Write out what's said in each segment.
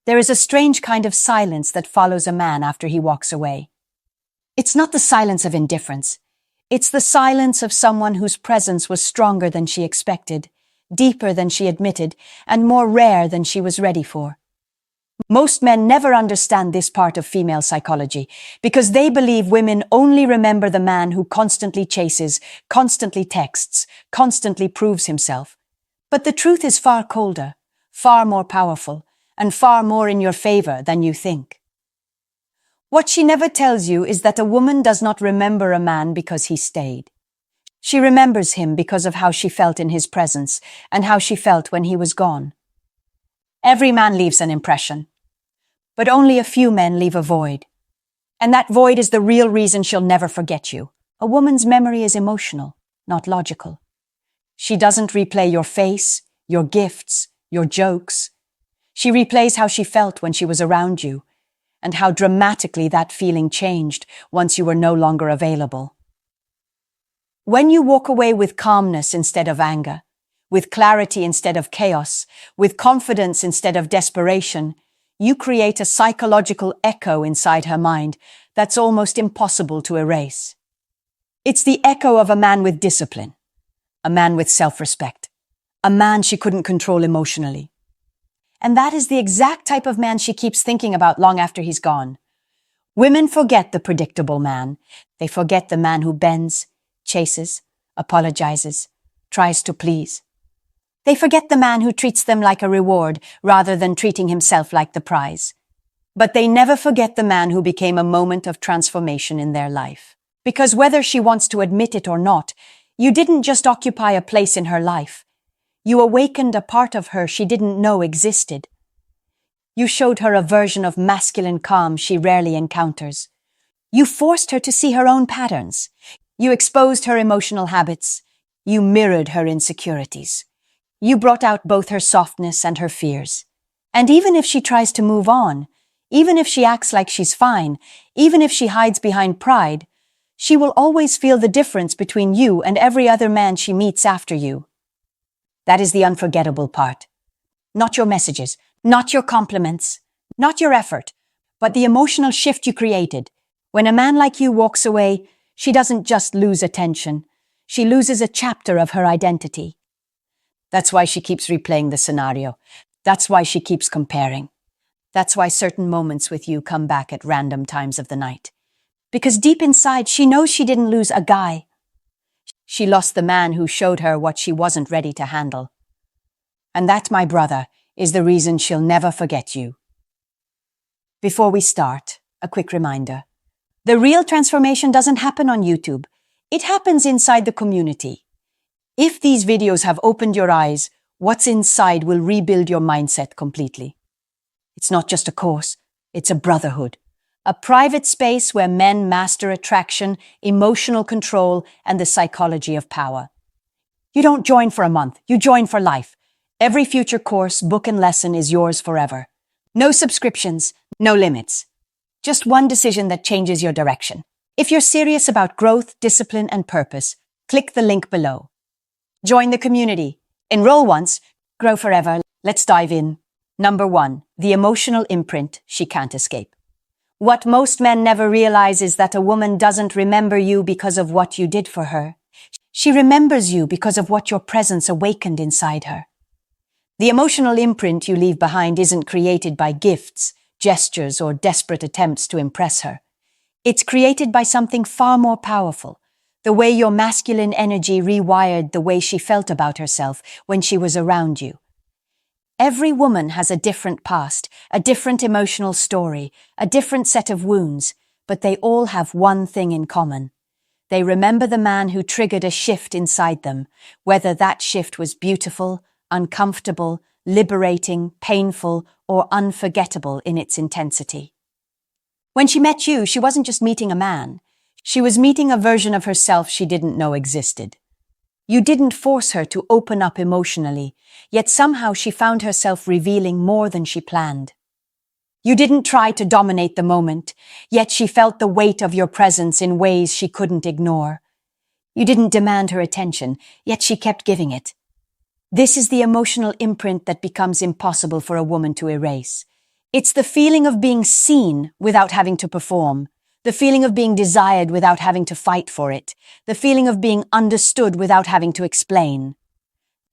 There is a strange kind of silence that follows a man after he walks away. It's not the silence of indifference. It's the silence of someone whose presence was stronger than she expected, deeper than she admitted, and more rare than she was ready for. Most men never understand this part of female psychology because they believe women only remember the man who constantly chases, constantly texts, constantly proves himself. But the truth is far colder, far more powerful, and far more in your favor than you think. What she never tells you is that a woman does not remember a man because he stayed. She remembers him because of how she felt in his presence and how she felt when he was gone. Every man leaves an impression, but only a few men leave a void. And that void is the real reason she'll never forget you. A woman's memory is emotional, not logical. She doesn't replay your face, your gifts, your jokes. She replays how she felt when she was around you, and how dramatically that feeling changed once you were no longer available. When you walk away with calmness instead of anger, with clarity instead of chaos, with confidence instead of desperation, you create a psychological echo inside her mind that's almost impossible to erase. It's the echo of a man with discipline, a man with self-respect, a man she couldn't control emotionally. And that is the exact type of man she keeps thinking about long after he's gone. Women forget the predictable man. They forget the man who bends, chases, apologizes, tries to please. They forget the man who treats them like a reward rather than treating himself like the prize. But they never forget the man who became a moment of transformation in their life. Because whether she wants to admit it or not, you didn't just occupy a place in her life. You awakened a part of her she didn't know existed. You showed her a version of masculine calm she rarely encounters. You forced her to see her own patterns. You exposed her emotional habits. You mirrored her insecurities. You brought out both her softness and her fears. And even if she tries to move on, even if she acts like she's fine, even if she hides behind pride, she will always feel the difference between you and every other man she meets after you. That is the unforgettable part. Not your messages, not your compliments, not your effort, but the emotional shift you created. When a man like you walks away, she doesn't just lose attention. She loses a chapter of her identity. That's why she keeps replaying the scenario. That's why she keeps comparing. That's why certain moments with you come back at random times of the night. Because deep inside, she knows she didn't lose a guy. She lost the man who showed her what she wasn't ready to handle. And that, my brother, is the reason she'll never forget you. Before we start, a quick reminder. The real transformation doesn't happen on YouTube. It happens inside the community. If these videos have opened your eyes, what's inside will rebuild your mindset completely. It's not just a course, it's a brotherhood. A private space where men master attraction, emotional control, and the psychology of power. You don't join for a month, you join for life. Every future course, book, and lesson is yours forever. No subscriptions, no limits. Just one decision that changes your direction. If you're serious about growth, discipline, and purpose, click the link below. Join the community. Enroll once, grow forever. Let's dive in. Number 1, the emotional imprint she can't escape. What most men never realize is that a woman doesn't remember you because of what you did for her. She remembers you because of what your presence awakened inside her. The emotional imprint you leave behind isn't created by gifts, gestures, or desperate attempts to impress her. It's created by something far more powerful, the way your masculine energy rewired the way she felt about herself when she was around you. Every woman has a different past, a different emotional story, a different set of wounds, but they all have one thing in common. They remember the man who triggered a shift inside them, whether that shift was beautiful, uncomfortable, liberating, painful, or unforgettable in its intensity. When she met you, she wasn't just meeting a man. She was meeting a version of herself she didn't know existed. You didn't force her to open up emotionally, yet somehow she found herself revealing more than she planned. You didn't try to dominate the moment, yet she felt the weight of your presence in ways she couldn't ignore. You didn't demand her attention, yet she kept giving it. This is the emotional imprint that becomes impossible for a woman to erase. It's the feeling of being seen without having to perform, the feeling of being desired without having to fight for it, the feeling of being understood without having to explain.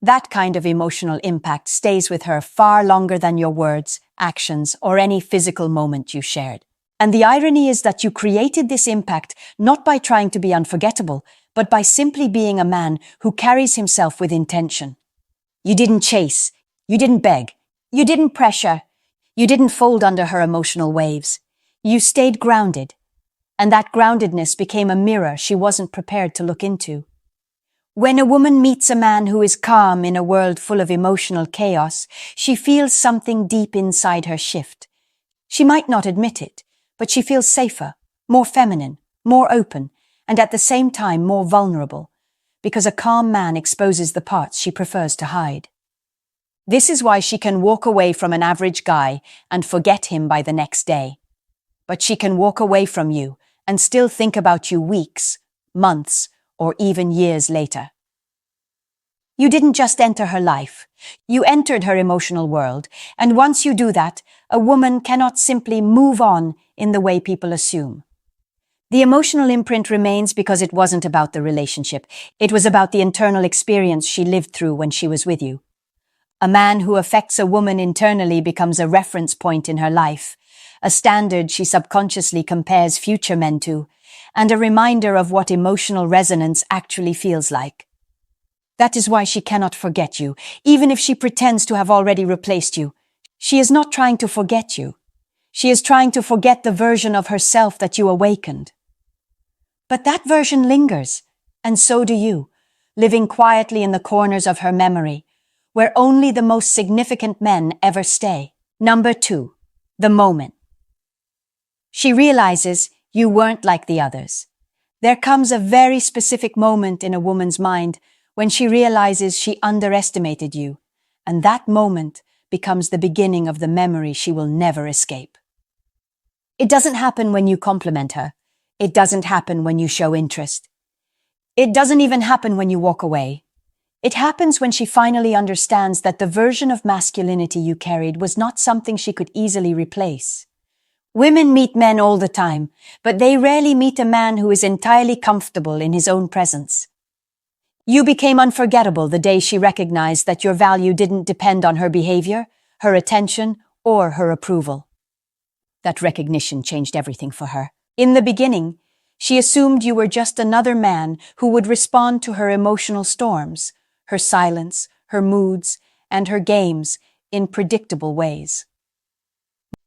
That kind of emotional impact stays with her far longer than your words, actions, or any physical moment you shared. And the irony is that you created this impact not by trying to be unforgettable, but by simply being a man who carries himself with intention. You didn't chase, you didn't beg, you didn't pressure, you didn't fold under her emotional waves. You stayed grounded, and that groundedness became a mirror she wasn't prepared to look into. When a woman meets a man who is calm in a world full of emotional chaos, she feels something deep inside her shift. She might not admit it, but she feels safer, more feminine, more open, and at the same time more vulnerable, because a calm man exposes the parts she prefers to hide. This is why she can walk away from an average guy and forget him by the next day. But she can walk away from you and still think about you weeks, months, or even years later. You didn't just enter her life. You entered her emotional world, and once you do that, a woman cannot simply move on in the way people assume. The emotional imprint remains because it wasn't about the relationship. It was about the internal experience she lived through when she was with you. A man who affects a woman internally becomes a reference point in her life, a standard she subconsciously compares future men to, and a reminder of what emotional resonance actually feels like. That is why she cannot forget you, even if she pretends to have already replaced you. She is not trying to forget you. She is trying to forget the version of herself that you awakened. But that version lingers, and so do you, living quietly in the corners of her memory, where only the most significant men ever stay. Number 2, the moment. She realizes you weren't like the others. There comes a very specific moment in a woman's mind when she realizes she underestimated you, and that moment becomes the beginning of the memory she will never escape. It doesn't happen when you compliment her. It doesn't happen when you show interest. It doesn't even happen when you walk away. It happens when she finally understands that the version of masculinity you carried was not something she could easily replace. Women meet men all the time, but they rarely meet a man who is entirely comfortable in his own presence. You became unforgettable the day she recognized that your value didn't depend on her behavior, her attention, or her approval. That recognition changed everything for her. In the beginning, she assumed you were just another man who would respond to her emotional storms, her silence, her moods, and her games in predictable ways.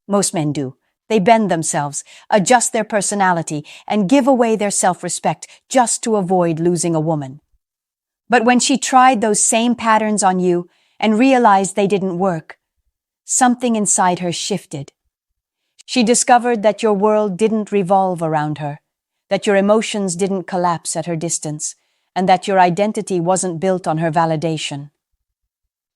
Most men do. They bend themselves, adjust their personality, and give away their self-respect just to avoid losing a woman. But when she tried those same patterns on you and realized they didn't work, something inside her shifted. She discovered that your world didn't revolve around her, that your emotions didn't collapse at her distance, and that your identity wasn't built on her validation.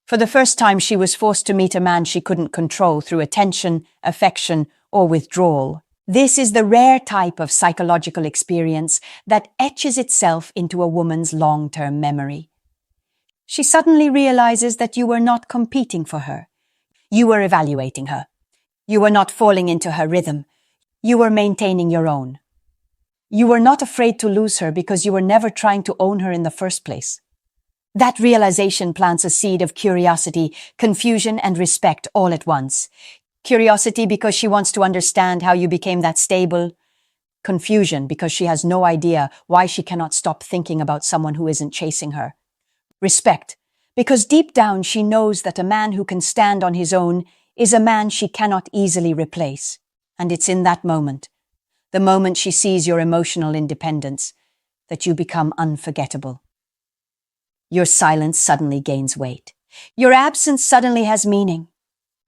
For the first time, she was forced to meet a man she couldn't control through attention, affection, or withdrawal. This is the rare type of psychological experience that etches itself into a woman's long-term memory. She suddenly realizes that you were not competing for her. You were evaluating her. You were not falling into her rhythm. You were maintaining your own. You were not afraid to lose her because you were never trying to own her in the first place. That realization plants a seed of curiosity, confusion, and respect all at once. Curiosity because she wants to understand how you became that stable. Confusion because she has no idea why she cannot stop thinking about someone who isn't chasing her. Respect because deep down she knows that a man who can stand on his own is a man she cannot easily replace. And it's in that moment, the moment she sees your emotional independence, that you become unforgettable. Your silence suddenly gains weight. Your absence suddenly has meaning.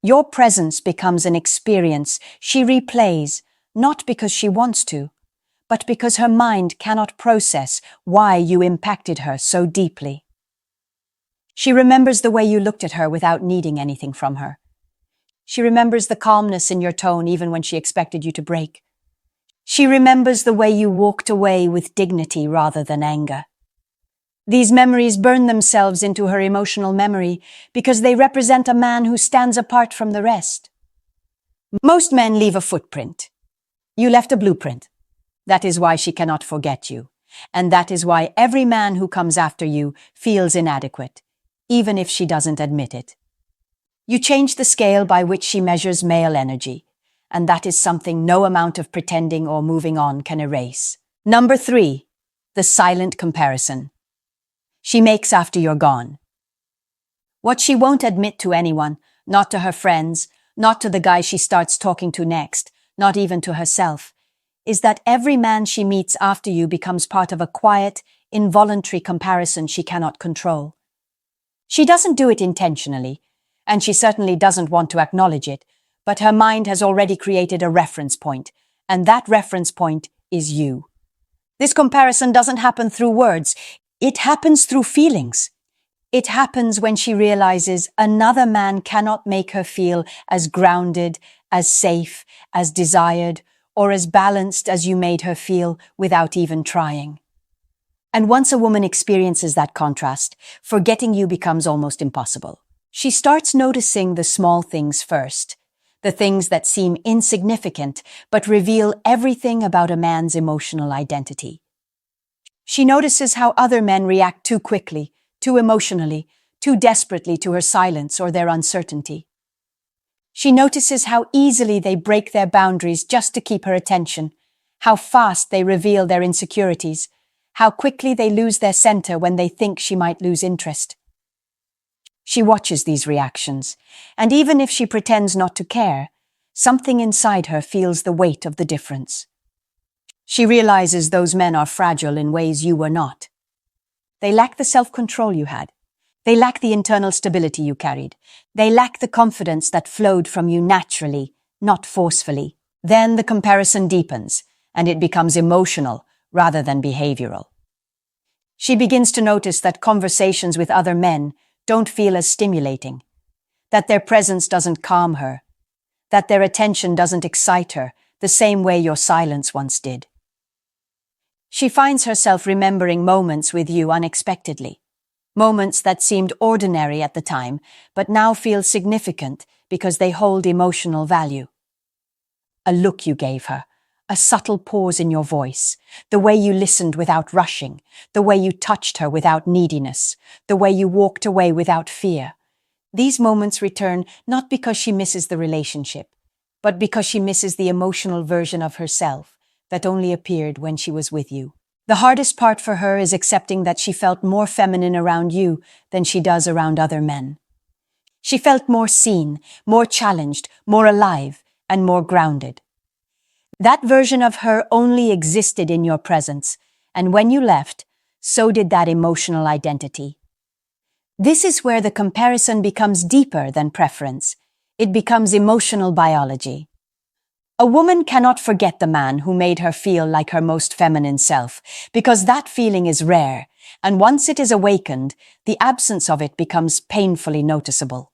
Your presence becomes an experience she replays, not because she wants to, but because her mind cannot process why you impacted her so deeply. She remembers the way you looked at her without needing anything from her. She remembers the calmness in your tone even when she expected you to break. She remembers the way you walked away with dignity rather than anger. These memories burn themselves into her emotional memory because they represent a man who stands apart from the rest. Most men leave a footprint. You left a blueprint. That is why she cannot forget you. And that is why every man who comes after you feels inadequate, even if she doesn't admit it. You change the scale by which she measures male energy, and that is something no amount of pretending or moving on can erase. Number 3, the silent comparison. She makes after you're gone. What she won't admit to anyone, not to her friends, not to the guy she starts talking to next, not even to herself, is that every man she meets after you becomes part of a quiet, involuntary comparison she cannot control. She doesn't do it intentionally, and she certainly doesn't want to acknowledge it, but her mind has already created a reference point, and that reference point is you. This comparison doesn't happen through words, it happens through feelings. It happens when she realizes another man cannot make her feel as grounded, as safe, as desired, or as balanced as you made her feel without even trying. And once a woman experiences that contrast, forgetting you becomes almost impossible. She starts noticing the small things first, the things that seem insignificant but reveal everything about a man's emotional identity. She notices how other men react too quickly, too emotionally, too desperately to her silence or their uncertainty. She notices how easily they break their boundaries just to keep her attention, how fast they reveal their insecurities, how quickly they lose their center when they think she might lose interest. She watches these reactions, and even if she pretends not to care, something inside her feels the weight of the difference. She realizes those men are fragile in ways you were not. They lack the self-control you had. They lack the internal stability you carried. They lack the confidence that flowed from you naturally, not forcefully. Then the comparison deepens, and it becomes emotional rather than behavioral. She begins to notice that conversations with other men don't feel as stimulating, that their presence doesn't calm her, that their attention doesn't excite her the same way your silence once did. She finds herself remembering moments with you unexpectedly, moments that seemed ordinary at the time, but now feel significant because they hold emotional value. A look you gave her, a subtle pause in your voice, the way you listened without rushing, the way you touched her without neediness, the way you walked away without fear. These moments return not because she misses the relationship, but because she misses the emotional version of herself that only appeared when she was with you. The hardest part for her is accepting that she felt more feminine around you than she does around other men. She felt more seen, more challenged, more alive, and more grounded. That version of her only existed in your presence, and when you left, so did that emotional identity. This is where the comparison becomes deeper than preference. It becomes emotional biology. A woman cannot forget the man who made her feel like her most feminine self, because that feeling is rare, and once it is awakened, the absence of it becomes painfully noticeable.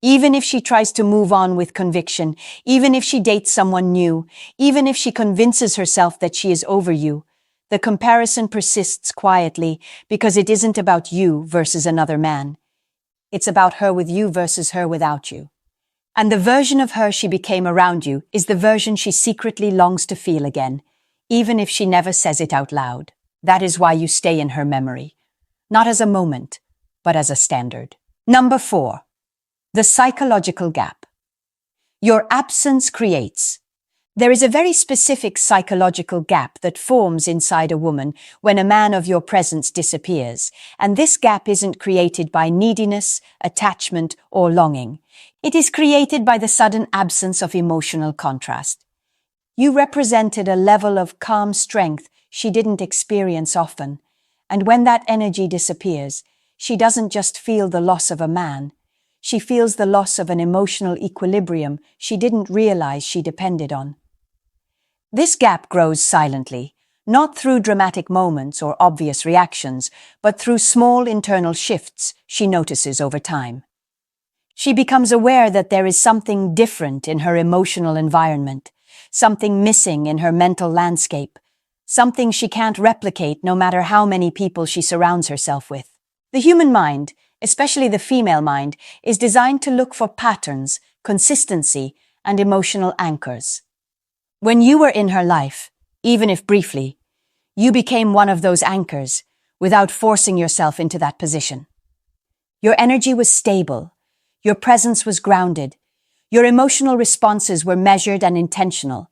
Even if she tries to move on with conviction, even if she dates someone new, even if she convinces herself that she is over you, the comparison persists quietly because it isn't about you versus another man. It's about her with you versus her without you. And the version of her she became around you is the version she secretly longs to feel again, even if she never says it out loud. That is why you stay in her memory, not as a moment, but as a standard. Number 4. The psychological gap. Your absence creates. There is a very specific psychological gap that forms inside a woman when a man of your presence disappears, and this gap isn't created by neediness, attachment, or longing. It is created by the sudden absence of emotional contrast. You represented a level of calm strength she didn't experience often, and when that energy disappears, she doesn't just feel the loss of a man. She feels the loss of an emotional equilibrium she didn't realize she depended on. This gap grows silently, not through dramatic moments or obvious reactions, but through small internal shifts she notices over time. She becomes aware that there is something different in her emotional environment, something missing in her mental landscape, something she can't replicate no matter how many people she surrounds herself with. The human mind, especially the female mind, is designed to look for patterns, consistency, and emotional anchors. When you were in her life, even if briefly, you became one of those anchors without forcing yourself into that position. Your energy was stable, your presence was grounded, your emotional responses were measured and intentional,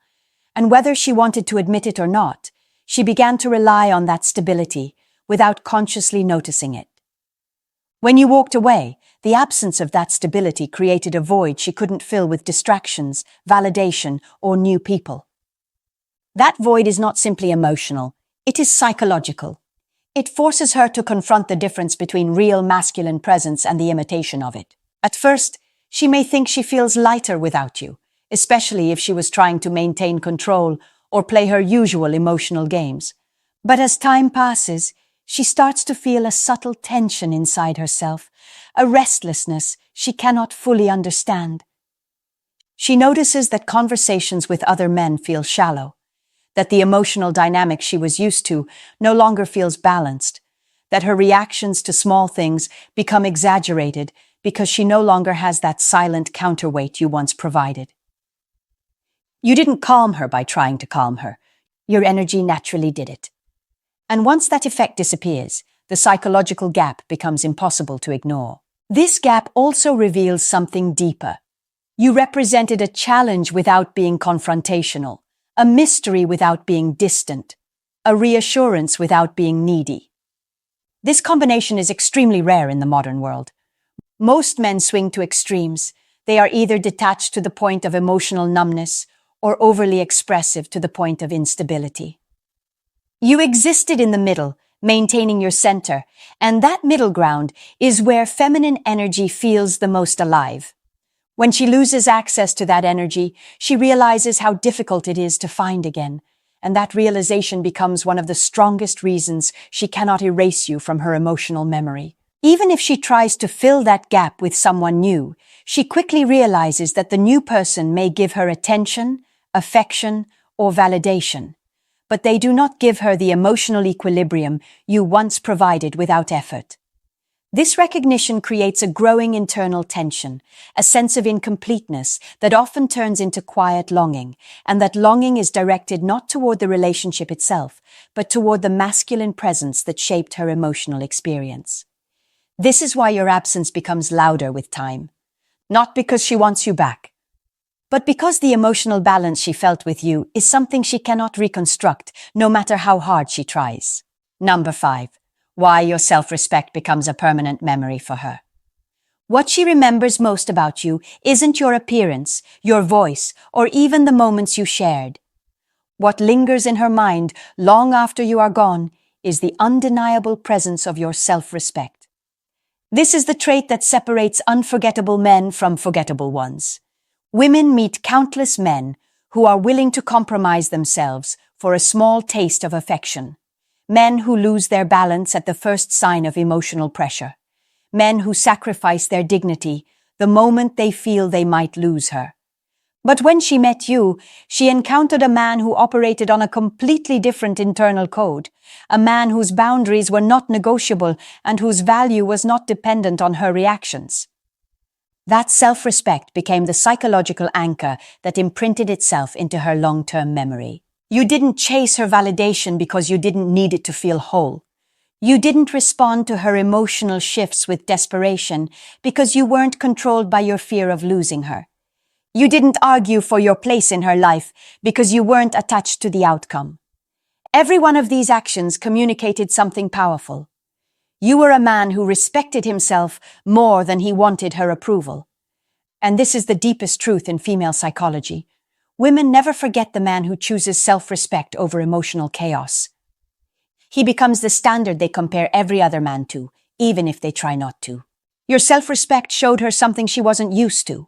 and whether she wanted to admit it or not, she began to rely on that stability without consciously noticing it. When you walked away, the absence of that stability created a void she couldn't fill with distractions, validation, or new people. That void is not simply emotional, it is psychological. It forces her to confront the difference between real masculine presence and the imitation of it. At first, she may think she feels lighter without you, especially if she was trying to maintain control or play her usual emotional games. But as time passes, she starts to feel a subtle tension inside herself, a restlessness she cannot fully understand. She notices that conversations with other men feel shallow, that the emotional dynamic she was used to no longer feels balanced, that her reactions to small things become exaggerated because she no longer has that silent counterweight you once provided. You didn't calm her by trying to calm her. Your energy naturally did it. And once that effect disappears, the psychological gap becomes impossible to ignore. This gap also reveals something deeper. You represented a challenge without being confrontational, a mystery without being distant, a reassurance without being needy. This combination is extremely rare in the modern world. Most men swing to extremes. They are either detached to the point of emotional numbness or overly expressive to the point of instability. You existed in the middle, maintaining your center, and that middle ground is where feminine energy feels the most alive. When she loses access to that energy, she realizes how difficult it is to find again, and that realization becomes one of the strongest reasons she cannot erase you from her emotional memory. Even if she tries to fill that gap with someone new, she quickly realizes that the new person may give her attention, affection, or validation, but they do not give her the emotional equilibrium you once provided without effort. This recognition creates a growing internal tension, a sense of incompleteness that often turns into quiet longing, and that longing is directed not toward the relationship itself, but toward the masculine presence that shaped her emotional experience. This is why your absence becomes louder with time. Not because she wants you back, but because the emotional balance she felt with you is something she cannot reconstruct, no matter how hard she tries. Number 5. Why your self-respect becomes a permanent memory for her. What she remembers most about you isn't your appearance, your voice, or even the moments you shared. What lingers in her mind long after you are gone is the undeniable presence of your self-respect. This is the trait that separates unforgettable men from forgettable ones. Women meet countless men who are willing to compromise themselves for a small taste of affection. Men who lose their balance at the first sign of emotional pressure. Men who sacrifice their dignity the moment they feel they might lose her. But when she met you, she encountered a man who operated on a completely different internal code, a man whose boundaries were not negotiable and whose value was not dependent on her reactions. That self-respect became the psychological anchor that imprinted itself into her long-term memory. You didn't chase her validation because you didn't need it to feel whole. You didn't respond to her emotional shifts with desperation because you weren't controlled by your fear of losing her. You didn't argue for your place in her life because you weren't attached to the outcome. Every one of these actions communicated something powerful. You were a man who respected himself more than he wanted her approval. And this is the deepest truth in female psychology. Women never forget the man who chooses self-respect over emotional chaos. He becomes the standard they compare every other man to, even if they try not to. Your self-respect showed her something she wasn't used to.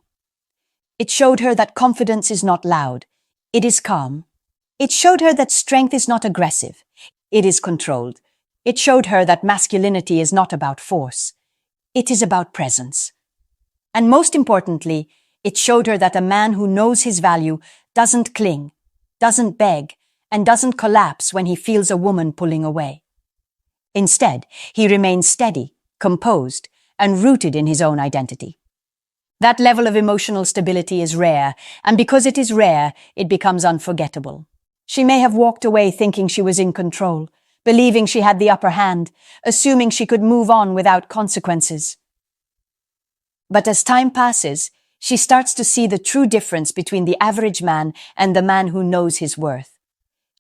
It showed her that confidence is not loud. It is calm. It showed her that strength is not aggressive. It is controlled. It showed her that masculinity is not about force. It is about presence. And most importantly, it showed her that a man who knows his value doesn't cling, doesn't beg, and doesn't collapse when he feels a woman pulling away. Instead, he remains steady, composed, and rooted in his own identity. That level of emotional stability is rare, and because it is rare, it becomes unforgettable. She may have walked away thinking she was in control, believing she had the upper hand, assuming she could move on without consequences. But as time passes, she starts to see the true difference between the average man and the man who knows his worth.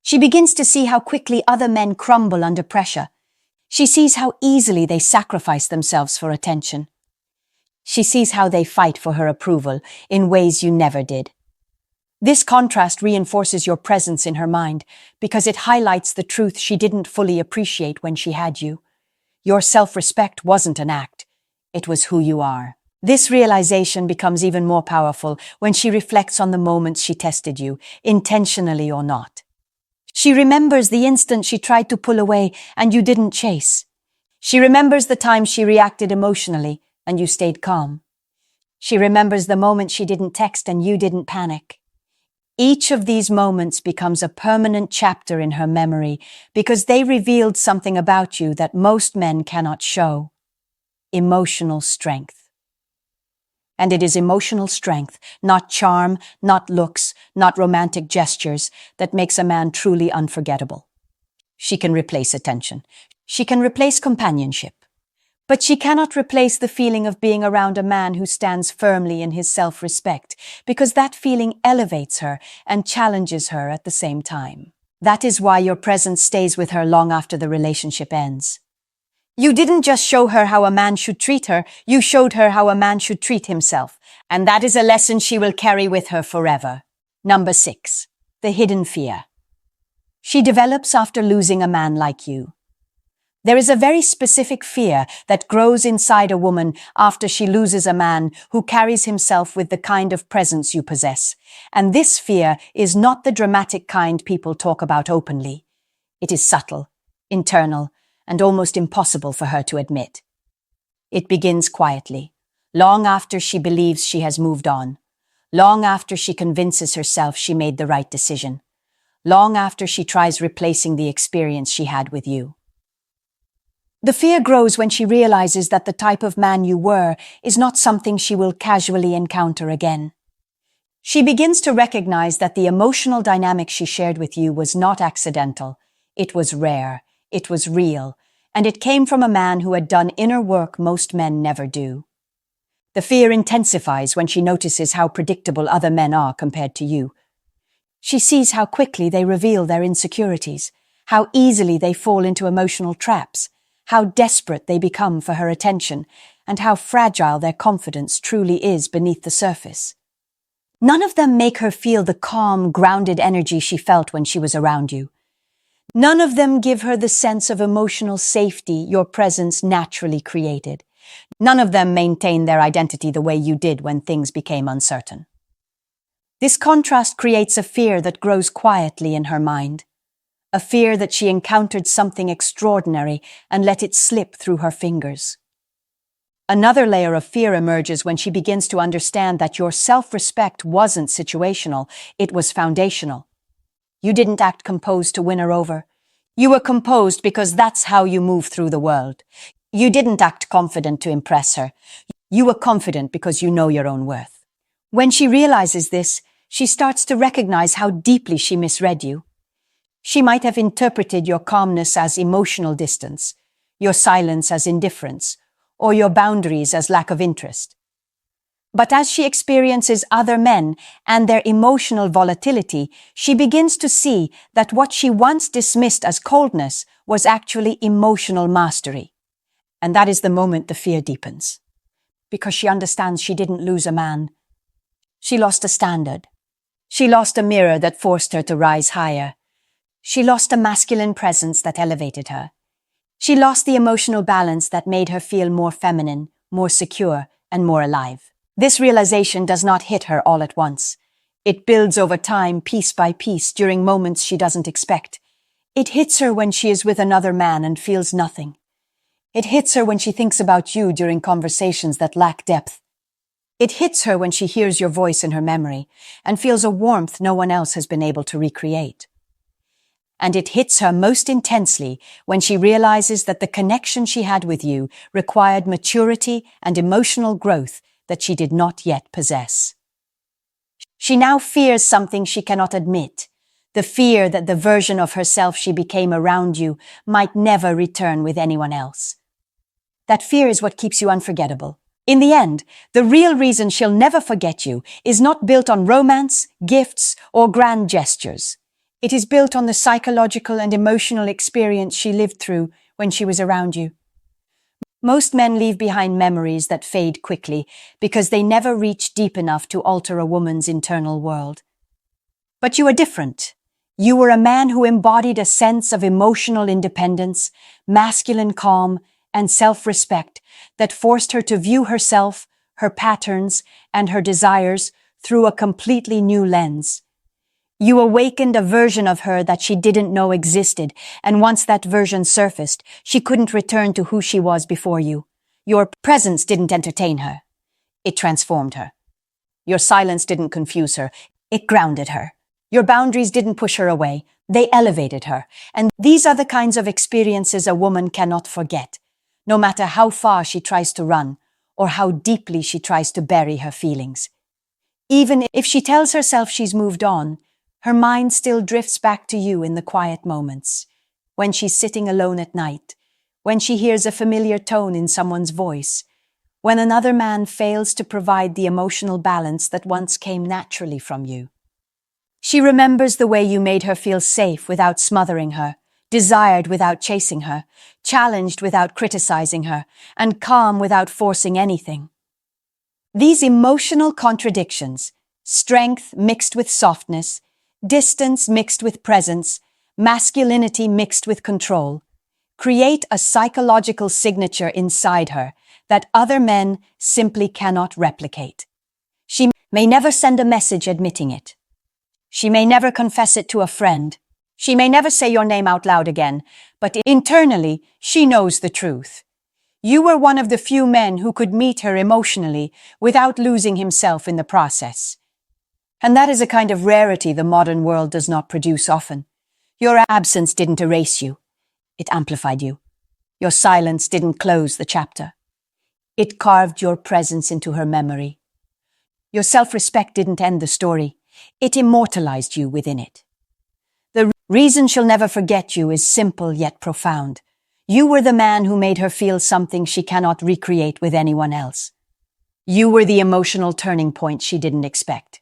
She begins to see how quickly other men crumble under pressure. She sees how easily they sacrifice themselves for attention. She sees how they fight for her approval in ways you never did. This contrast reinforces your presence in her mind because it highlights the truth she didn't fully appreciate when she had you. Your self-respect wasn't an act, it was who you are. This realization becomes even more powerful when she reflects on the moments she tested you, intentionally or not. She remembers the instant she tried to pull away and you didn't chase. She remembers the time she reacted emotionally and you stayed calm. She remembers the moment she didn't text and you didn't panic. Each of these moments becomes a permanent chapter in her memory because they revealed something about you that most men cannot show: emotional strength. And it is emotional strength, not charm, not looks, not romantic gestures, that makes a man truly unforgettable. She can replace attention. She can replace companionship. But she cannot replace the feeling of being around a man who stands firmly in his self-respect, because that feeling elevates her and challenges her at the same time. That is why your presence stays with her long after the relationship ends. You didn't just show her how a man should treat her, you showed her how a man should treat himself, and that is a lesson she will carry with her forever. Number 6. The hidden fear. She develops after losing a man like you. There is a very specific fear that grows inside a woman after she loses a man who carries himself with the kind of presence you possess. And this fear is not the dramatic kind people talk about openly. It is subtle, internal, and almost impossible for her to admit. It begins quietly, long after she believes she has moved on, long after she convinces herself she made the right decision, long after she tries replacing the experience she had with you. The fear grows when she realizes that the type of man you were is not something she will casually encounter again. She begins to recognize that the emotional dynamic she shared with you was not accidental. It was rare, it was real, and it came from a man who had done inner work most men never do. The fear intensifies when she notices how predictable other men are compared to you. She sees how quickly they reveal their insecurities, how easily they fall into emotional traps, how desperate they become for her attention, and how fragile their confidence truly is beneath the surface. None of them make her feel the calm, grounded energy she felt when she was around you. None of them give her the sense of emotional safety your presence naturally created. None of them maintain their identity the way you did when things became uncertain. This contrast creates a fear that grows quietly in her mind. A fear that she encountered something extraordinary and let it slip through her fingers. Another layer of fear emerges when she begins to understand that your self-respect wasn't situational, it was foundational. You didn't act composed to win her over. You were composed because that's how you move through the world. You didn't act confident to impress her. You were confident because you know your own worth. When she realizes this, she starts to recognize how deeply she misread you. She might have interpreted your calmness as emotional distance, your silence as indifference, or your boundaries as lack of interest. But as she experiences other men and their emotional volatility, she begins to see that what she once dismissed as coldness was actually emotional mastery. And that is the moment the fear deepens. Because she understands she didn't lose a man. She lost a standard. She lost a mirror that forced her to rise higher. She lost a masculine presence that elevated her. She lost the emotional balance that made her feel more feminine, more secure, and more alive. This realization does not hit her all at once. It builds over time, piece by piece, during moments she doesn't expect. It hits her when she is with another man and feels nothing. It hits her when she thinks about you during conversations that lack depth. It hits her when she hears your voice in her memory and feels a warmth no one else has been able to recreate. And it hits her most intensely when she realizes that the connection she had with you required maturity and emotional growth that she did not yet possess. She now fears something she cannot admit, the fear that the version of herself she became around you might never return with anyone else. That fear is what keeps you unforgettable. In the end, the real reason she'll never forget you is not built on romance, gifts, or grand gestures. It is built on the psychological and emotional experience she lived through when she was around you. Most men leave behind memories that fade quickly because they never reach deep enough to alter a woman's internal world. But you are different. You were a man who embodied a sense of emotional independence, masculine calm, and self-respect that forced her to view herself, her patterns, and her desires through a completely new lens. You awakened a version of her that she didn't know existed, and once that version surfaced, she couldn't return to who she was before you. Your presence didn't entertain her. It transformed her. Your silence didn't confuse her. It grounded her. Your boundaries didn't push her away. They elevated her. And these are the kinds of experiences a woman cannot forget, no matter how far she tries to run or how deeply she tries to bury her feelings. Even if she tells herself she's moved on, her mind still drifts back to you in the quiet moments, when she's sitting alone at night, when she hears a familiar tone in someone's voice, when another man fails to provide the emotional balance that once came naturally from you. She remembers the way you made her feel safe without smothering her, desired without chasing her, challenged without criticizing her, and calm without forcing anything. These emotional contradictions, strength mixed with softness, distance mixed with presence, masculinity mixed with control, create a psychological signature inside her that other men simply cannot replicate. She may never send a message admitting it. She may never confess it to a friend. She may never say your name out loud again, but internally, she knows the truth. You were one of the few men who could meet her emotionally without losing himself in the process. And that is a kind of rarity the modern world does not produce often. Your absence didn't erase you. It amplified you. Your silence didn't close the chapter. It carved your presence into her memory. Your self-respect didn't end the story. It immortalized you within it. The reason she'll never forget you is simple yet profound. You were the man who made her feel something she cannot recreate with anyone else. You were the emotional turning point she didn't expect.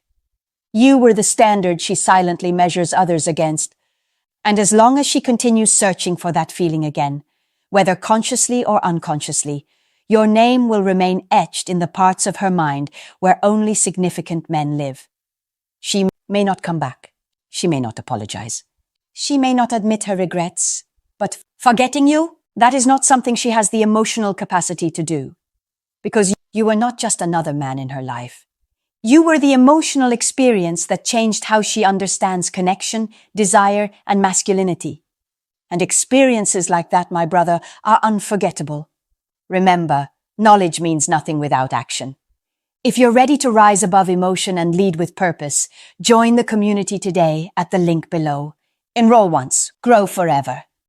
You were the standard she silently measures others against. And as long as she continues searching for that feeling again, whether consciously or unconsciously, your name will remain etched in the parts of her mind where only significant men live. She may not come back. She may not apologize. She may not admit her regrets. But forgetting you, that is not something she has the emotional capacity to do. Because you were not just another man in her life. You were the emotional experience that changed how she understands connection, desire, and masculinity. And experiences like that, my brother, are unforgettable. Remember, knowledge means nothing without action. If you're ready to rise above emotion and lead with purpose, join the community today at the link below. Enroll once, grow forever.